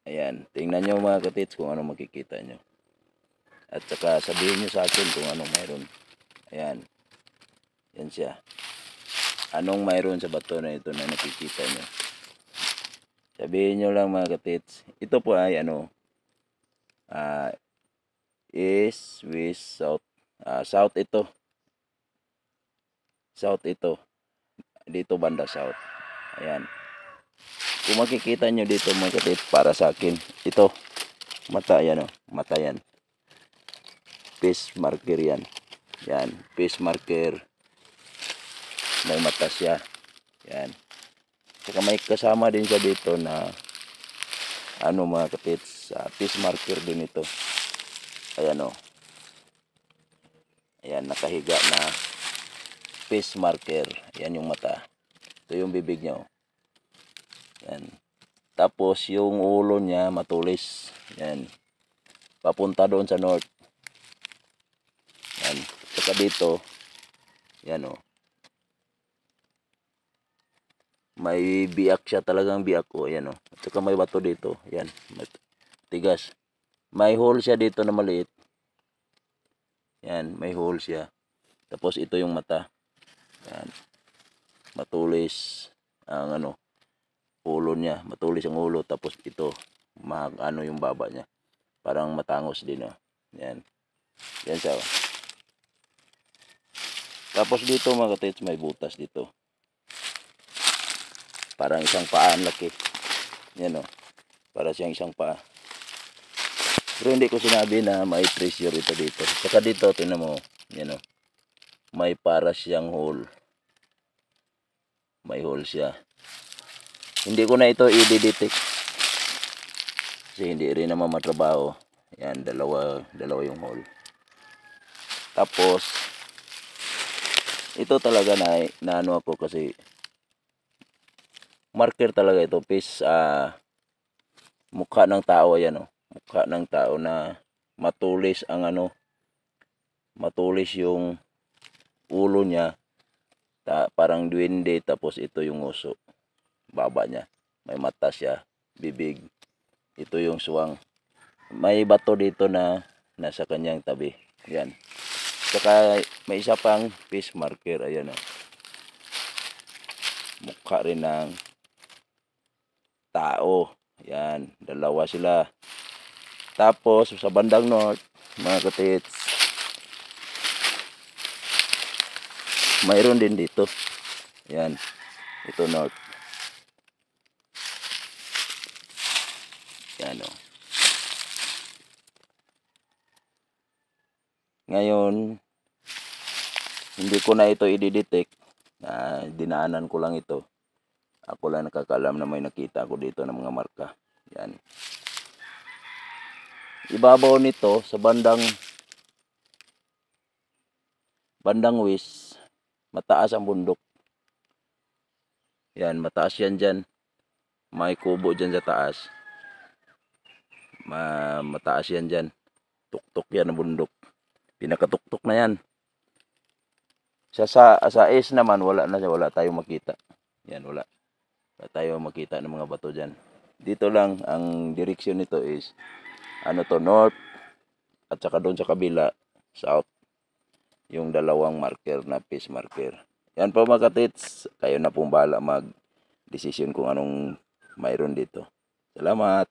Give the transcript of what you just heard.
Ayan, tingnan nyo mga katits kung ano makikita nyo. At saka sabihin nyo sa akin kung anong mayroon. Ayan, yan siya. Anong mayroon sa bato na ito na nakikita nyo? Sabihin nyo lang mga katits. Ito po ay ano, east, west, south. South ito. South ito. Dito banda south. Ayan. Kung makikita nyo dito mga katits, para sa akin, ito. Mata yan o. Mata yan. Fish marker yan. Yan. Fish marker. May mata siya. Yan. Saka may kasama din siya dito na ano mga katits, fish marker din ito. Ayan o. Ayan, nakahiga na fish marker. Ayan yung mata. Ito yung bibig niya o. Ayan. Tapos yung ulo niya matulis. Ayan. Papunta doon sa north. Ayan. Saka dito, ayan o. May biyak siya, talagang biyak o. Ayan o. At saka may bato dito. Ayan. Tigas. May hole siya dito na maliit. Ayan. May hole siya. Tapos ito yung mata. Ayan. Matulis ang ano, ulo niya. Matulis ang ulo. Tapos ito, ano yung baba niya. Parang matangos din o. Ayan. Yan siya o. Tapos dito mga katits, may butas dito. Parang isang paa ang laki. Yan o. Para siyang isang paa. Pero hindi ko sinabi na may treasure ito dito. Saka dito, tingnan mo. Yan o. May para siyang hole. May hole siya. Hindi ko na ito i-detect. Kasi hindi rin naman matrabaho. Yan, dalawa yung hole. Tapos, ito talaga na ano ako kasi marker talaga ito. Fish, mukha ng tao. Yan o. Mukha ng tao na matulis ang ano. Matulis yung ulo niya. Parang duwende. Tapos ito yung uso. Baba niya. May mata siya. Bibig. Ito yung suwang. May bato dito na nasa kanyang tabi. Yan. Saka may isa pang fish marker. Ayan o. Mukha rin ng tao. Yan. Dalawa sila. Tapos sa bandang north, mga katits, mayroon din dito. Yan. Ito north. Yan o. Ngayon, hindi ko na ito i-detect. Dinaanan ko lang ito. Ako lang nakakaalam na may nakita ko dito ng mga marka. Yan. Ibabaw nito sa bandang west, mataas ang bundok. Yan, mataas yan dyan. May kubo dyan sa taas. Mataas yan dyan. Tuktok yan ang bundok. Pinakatuktok na yan. Sa east naman, wala na siya. Wala tayong makita. Yan, wala. Wala tayong makita ng mga bato dyan. Dito lang, ang direksyon nito is, ano to, north. At saka doon sa kabila, south. Yung dalawang marker na fish marker. Yan po mga katits. Kayo na pong bahala mag-desisyon kung anong mayroon dito. Salamat.